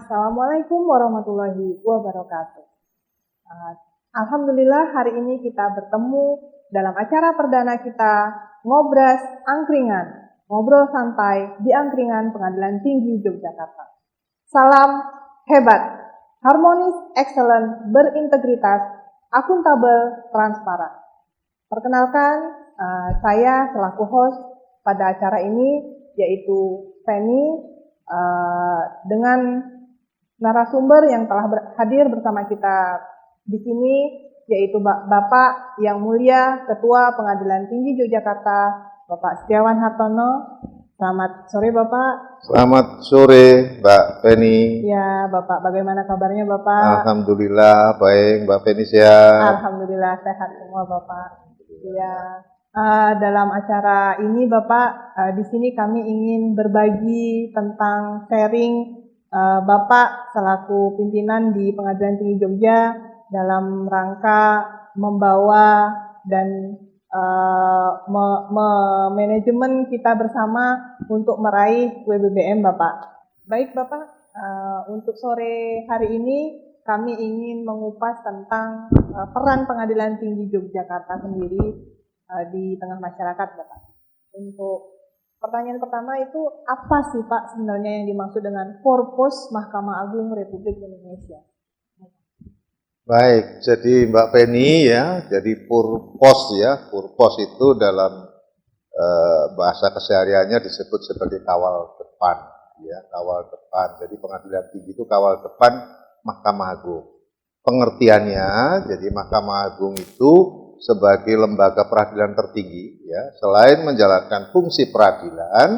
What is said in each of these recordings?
Assalamualaikum warahmatullahi wabarakatuh. Alhamdulillah hari ini kita bertemu dalam acara perdana kita Ngobras Angkringan, ngobrol santai di Angkringan Pengadilan Tinggi Yogyakarta. Salam hebat, harmonis, excellent, berintegritas, akuntabel, transparan. Perkenalkan, saya selaku host pada acara ini yaitu Penny dengan narasumber yang telah hadir bersama kita di sini yaitu Bapak yang mulia Ketua Pengadilan Tinggi Yogyakarta, Bapak Setiawan Hartono. Selamat sore Bapak. Selamat sore Mbak Penny. Ya Bapak, bagaimana kabarnya Bapak? Alhamdulillah baik, Mbak Penny sehat. Alhamdulillah sehat semua Bapak. Ya. Dalam acara ini Bapak, di sini kami ingin berbagi tentang sharing Bapak selaku pimpinan di Pengadilan Tinggi Jogja dalam rangka membawa dan manajemen kita bersama untuk meraih WBBM Bapak. Baik Bapak, untuk sore hari ini kami ingin mengupas tentang peran Pengadilan Tinggi Yogyakarta sendiri di tengah masyarakat Bapak. Untuk pertanyaan pertama itu apa sih Pak sebenarnya yang dimaksud dengan purpose Mahkamah Agung Republik Indonesia? Baik, jadi Mbak Penny ya, jadi purpose ya, purpose itu dalam bahasa kesehariannya disebut sebagai kawal depan ya, kawal depan. Jadi Pengadilan Tinggi itu kawal depan Mahkamah Agung. Pengertiannya, jadi Mahkamah Agung itu sebagai lembaga peradilan tertinggi, ya, selain menjalankan fungsi peradilan,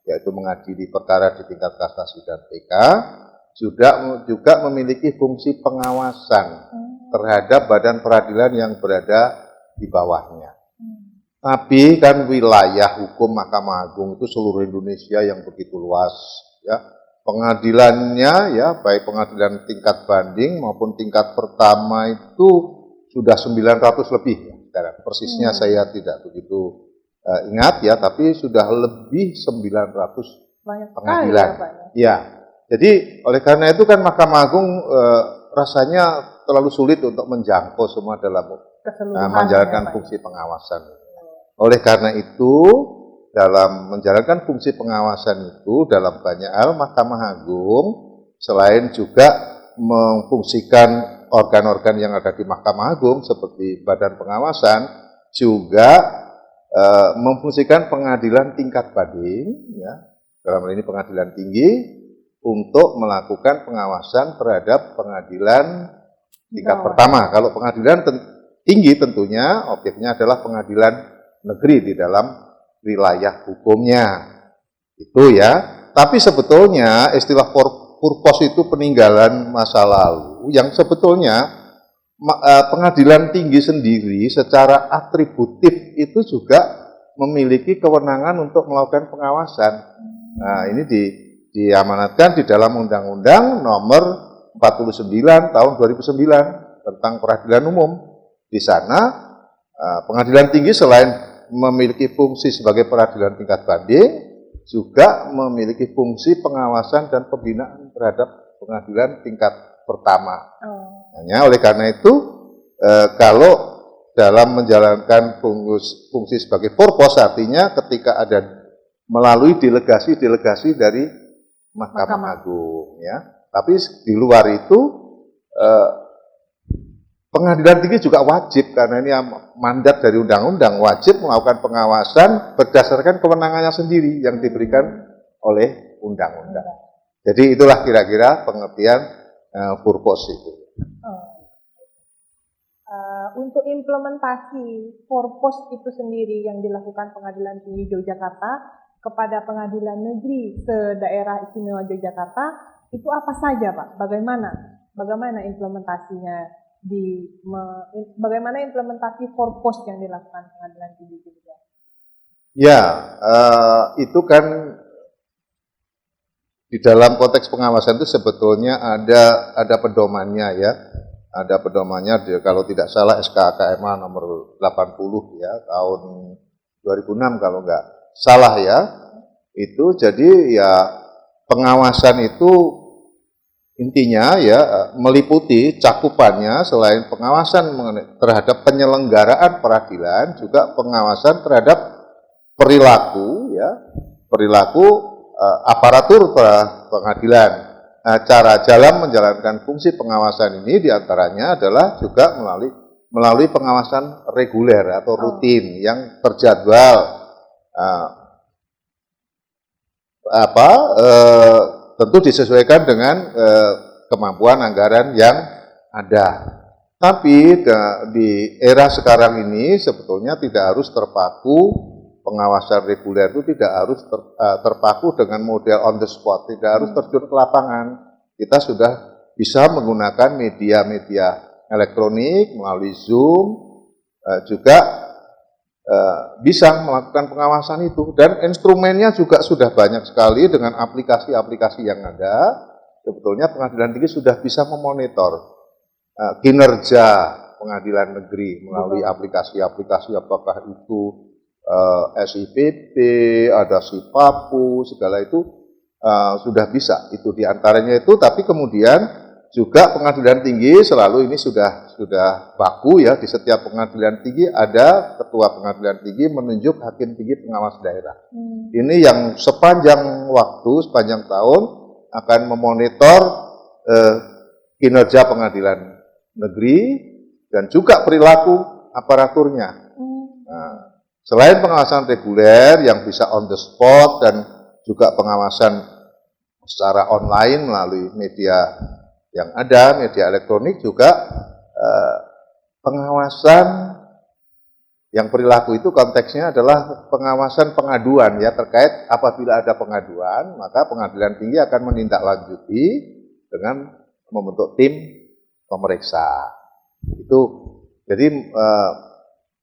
yaitu mengadili perkara di tingkat kasasi dan PK, juga memiliki fungsi pengawasan terhadap badan peradilan yang berada di bawahnya. Tapi kan wilayah hukum Mahkamah Agung itu seluruh Indonesia yang begitu luas, ya. Pengadilannya, ya, baik pengadilan tingkat banding maupun tingkat pertama itu sudah 900 lebih, ya. Persisnya saya tidak begitu ingat ya, tapi sudah lebih 900 pengadilan. Ya, jadi oleh karena itu kan Mahkamah Agung rasanya terlalu sulit untuk menjangkau semua dalam menjalankan fungsi pengawasan. Oleh karena itu, dalam menjalankan fungsi pengawasan itu dalam banyak hal Mahkamah Agung selain juga memfungsikan organ-organ yang ada di Mahkamah Agung seperti badan pengawasan, juga memfungsikan pengadilan tingkat banding, ya, dalam hal ini pengadilan tinggi, untuk melakukan pengawasan terhadap pengadilan tingkat pertama. Kalau pengadilan tinggi tentunya objeknya adalah pengadilan negeri di dalam wilayah hukumnya. Itu ya. Tapi sebetulnya istilah purpose itu peninggalan masa lalu, yang sebetulnya pengadilan tinggi sendiri secara atributif itu juga memiliki kewenangan untuk melakukan pengawasan. Nah, ini diamanatkan di dalam Undang-Undang Nomor 49 Tahun 2009 tentang Peradilan Umum. Di sana pengadilan tinggi selain memiliki fungsi sebagai peradilan tingkat banding, juga memiliki fungsi pengawasan dan pembinaan terhadap pengadilan tingkat pertama. Hanya oleh karena itu, kalau dalam menjalankan fungsi sebagai purpose, artinya ketika ada melalui delegasi-delegasi dari Mahkamah Agung, ya. Tapi di luar itu, pengadilan tinggi juga wajib, karena ini mandat dari undang-undang, wajib melakukan pengawasan berdasarkan kewenangannya sendiri yang diberikan oleh undang-undang. Jadi itulah kira-kira pengertian purpose itu. Untuk implementasi purpose itu sendiri yang dilakukan Pengadilan Tinggi Yogyakarta kepada pengadilan negeri se-Daerah Istimewa Yogyakarta, itu apa saja Pak? Bagaimana implementasinya? Bagaimana implementasi purpose yang dilakukan Pengadilan Tinggi Yogyakarta? Ya, itu kan di dalam konteks pengawasan itu sebetulnya ada pedomannya ya, ada pedomannya kalau tidak salah SK-KMA nomor 80 ya tahun 2006 kalau nggak salah ya, itu jadi ya pengawasan itu intinya ya meliputi cakupannya selain pengawasan terhadap penyelenggaraan peradilan, juga pengawasan terhadap perilaku aparatur pengadilan. Nah, cara jalan menjalankan fungsi pengawasan ini diantaranya adalah juga melalui pengawasan reguler atau rutin yang terjadwal, tentu disesuaikan dengan kemampuan anggaran yang ada. Tapi di era sekarang ini sebetulnya tidak harus terpaku. Pengawasan reguler itu tidak harus terpaku dengan model on the spot, tidak harus terjun ke lapangan. Kita sudah bisa menggunakan media-media elektronik melalui Zoom, juga bisa melakukan pengawasan itu. Dan instrumennya juga sudah banyak sekali dengan aplikasi-aplikasi yang ada. Sebetulnya pengadilan tinggi sudah bisa memonitor kinerja pengadilan negeri melalui aplikasi-aplikasi, apakah itu SIPP, ada SIPAPU, segala itu sudah bisa. Itu diantaranya itu, tapi kemudian juga pengadilan tinggi selalu ini sudah baku ya, di setiap pengadilan tinggi ada ketua pengadilan tinggi menunjuk hakim tinggi pengawas daerah. Ini yang sepanjang waktu, sepanjang tahun akan memonitor kinerja pengadilan negeri dan juga perilaku aparaturnya. Nah, selain pengawasan reguler yang bisa on the spot dan juga pengawasan secara online melalui media yang ada, media elektronik, juga pengawasan yang perilaku itu konteksnya adalah pengawasan pengaduan ya, terkait apabila ada pengaduan, maka pengadilan tinggi akan menindaklanjuti dengan membentuk tim pemeriksa. Itu jadi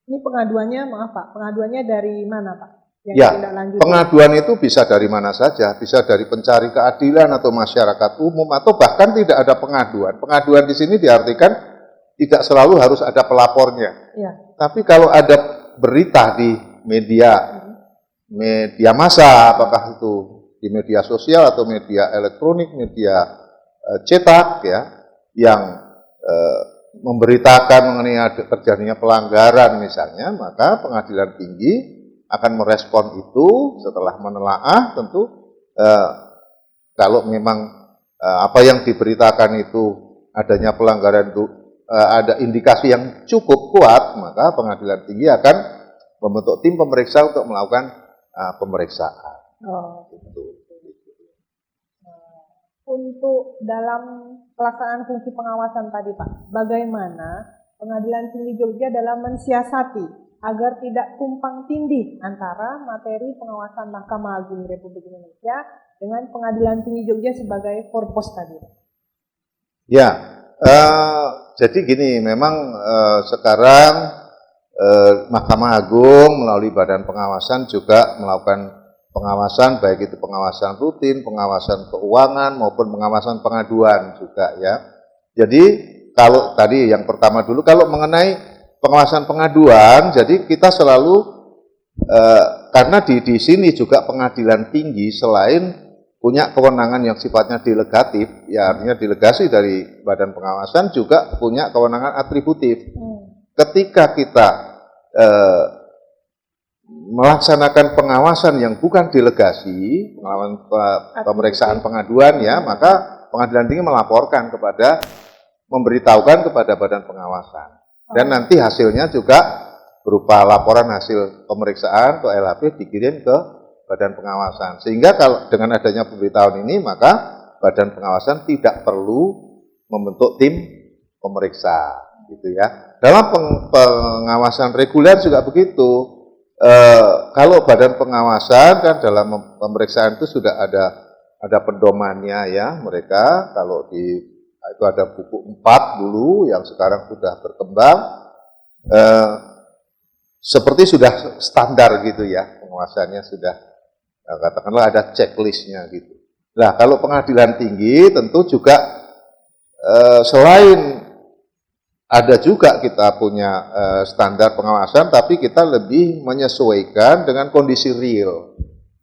ini pengaduannya, maaf Pak, pengaduannya dari mana Pak? Yang ya, pengaduan itu bisa dari mana saja, bisa dari pencari keadilan atau masyarakat umum, atau bahkan tidak ada pengaduan. Pengaduan di sini diartikan tidak selalu harus ada pelapornya. Ya. Tapi kalau ada berita di media massa, apakah itu di media sosial atau media elektronik, media cetak ya, yang memberitakan mengenai terjadinya pelanggaran misalnya, maka pengadilan tinggi akan merespon itu setelah menelaah. Tentu kalau memang apa yang diberitakan itu adanya pelanggaran itu ada indikasi yang cukup kuat, maka pengadilan tinggi akan membentuk tim pemeriksa untuk melakukan pemeriksaan. Untuk dalam pelaksanaan fungsi pengawasan tadi Pak, bagaimana Pengadilan Tinggi Jogja dalam mensiasati agar tidak tumpang tindih antara materi pengawasan Mahkamah Agung Republik Indonesia dengan Pengadilan Tinggi Jogja sebagai forpos tadi? Ya, jadi gini, memang sekarang Mahkamah Agung melalui Badan Pengawasan juga melakukan pengawasan, baik itu pengawasan rutin, pengawasan keuangan, maupun pengawasan pengaduan juga ya. Jadi kalau tadi yang pertama dulu, kalau mengenai pengawasan pengaduan, jadi kita selalu karena di sini juga pengadilan tinggi selain punya kewenangan yang sifatnya delegatif, ya artinya delegasi dari Badan Pengawasan, juga punya kewenangan atributif. Ketika kita melaksanakan pengawasan yang bukan delegasi, pemeriksaan pengaduan ya, maka pengadilan tinggi melaporkan memberitahukan kepada Badan Pengawasan. Dan nanti hasilnya juga berupa laporan hasil pemeriksaan atau LHP dikirim ke Badan Pengawasan. Sehingga kalau dengan adanya pemberitahuan ini, maka Badan Pengawasan tidak perlu membentuk tim pemeriksa, gitu ya. Dalam pengawasan reguler juga begitu. Kalau Badan Pengawasan kan dalam pemeriksaan itu sudah ada pedomannya ya, mereka kalau itu ada buku 4 dulu yang sekarang sudah berkembang, seperti sudah standar gitu ya, pengawasannya sudah katakanlah ada checklistnya gitu. Nah, kalau pengadilan tinggi tentu juga selain ada juga kita punya standar pengawasan, tapi kita lebih menyesuaikan dengan kondisi real.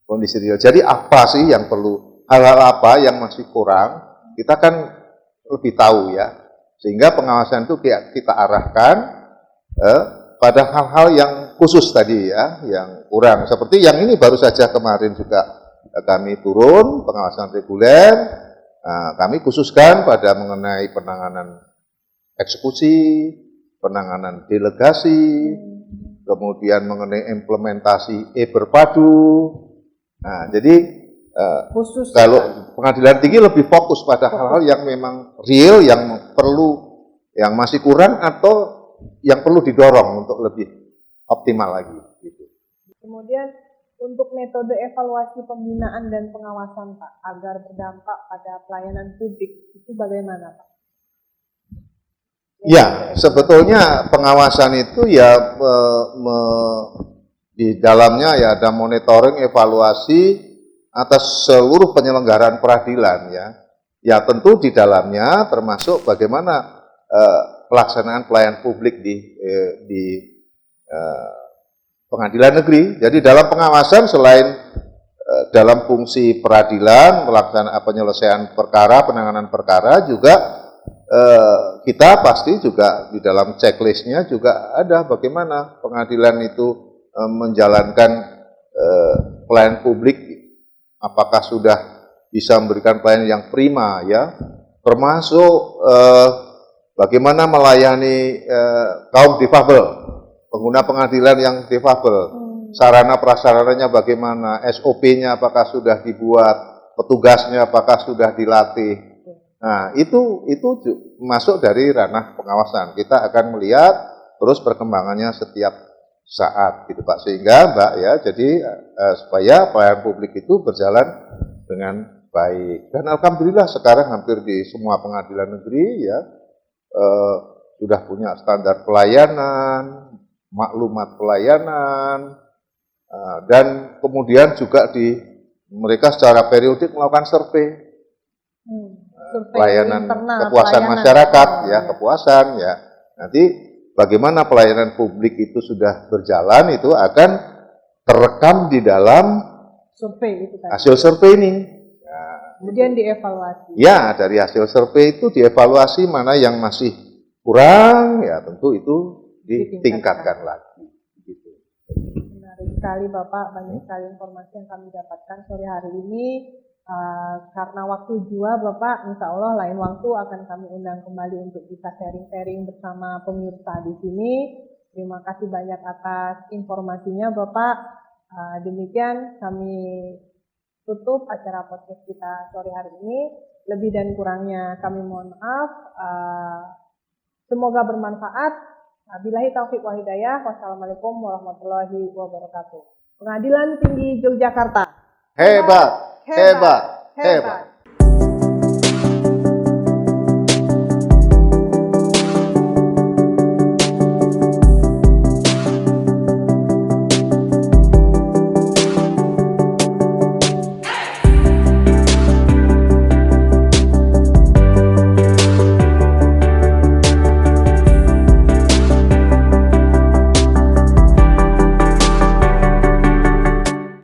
Kondisi real. Jadi apa sih yang perlu, hal-hal apa yang masih kurang? Kita kan lebih tahu ya. Sehingga pengawasan itu kita arahkan pada hal-hal yang khusus tadi ya, yang kurang. Seperti yang ini baru saja kemarin juga kami turun pengawasan reguler, kami khususkan pada mengenai penanganan eksekusi, penanganan delegasi, kemudian mengenai implementasi e-berpadu. Nah, jadi Khusus kalau pengadilan tinggi lebih fokus pada hal-hal yang memang real, yang perlu, yang masih kurang atau yang perlu didorong untuk lebih optimal lagi. Gitu. Kemudian untuk metode evaluasi pembinaan dan pengawasan Pak agar berdampak pada pelayanan publik itu bagaimana Pak? Ya, sebetulnya pengawasan itu ya di dalamnya ya ada monitoring, evaluasi atas seluruh penyelenggaraan peradilan ya. Ya tentu di dalamnya termasuk bagaimana pelaksanaan pelayanan publik di pengadilan negeri. Jadi dalam pengawasan selain dalam fungsi peradilan, melaksanakan penyelesaian perkara, penanganan perkara juga kita pasti juga di dalam checklistnya juga ada bagaimana pengadilan itu menjalankan pelayanan publik, apakah sudah bisa memberikan pelayanan yang prima ya, termasuk bagaimana melayani kaum difabel, pengguna pengadilan yang difabel, sarana prasarananya bagaimana, SOP-nya apakah sudah dibuat, petugasnya apakah sudah dilatih. Nah, itu masuk dari ranah pengawasan. Kita akan melihat terus perkembangannya setiap saat gitu Pak. Sehingga Mbak ya, jadi supaya pelayanan publik itu berjalan dengan baik. Dan alhamdulillah sekarang hampir di semua pengadilan negeri ya sudah punya standar pelayanan, maklumat pelayanan, dan kemudian juga mereka secara periodik melakukan survei. Pelayanan kepuasan masyarakat ya, kepuasan ya. Nanti bagaimana pelayanan publik itu sudah berjalan itu akan terekam di dalam survei itu tadi. Hasil survei ini. Kemudian dievaluasi. Ya, dari hasil survei itu dievaluasi mana yang masih kurang ya, tentu itu ditingkatkan lagi. Gitu. Menarik sekali Bapak, banyak sekali informasi yang kami dapatkan sore hari ini. Karena waktu jua Bapak, insya Allah lain waktu akan kami undang kembali untuk bisa sharing-sharing bersama pemirsa di sini. Terima kasih banyak atas informasinya Bapak. Demikian kami tutup acara podcast kita sore hari ini. Lebih dan kurangnya kami mohon maaf. Semoga bermanfaat. Billahi taufiq wa hidayah. Wassalamualaikum warahmatullahi wabarakatuh. Pengadilan Tinggi Yogyakarta. Hebat, hebat, hebat.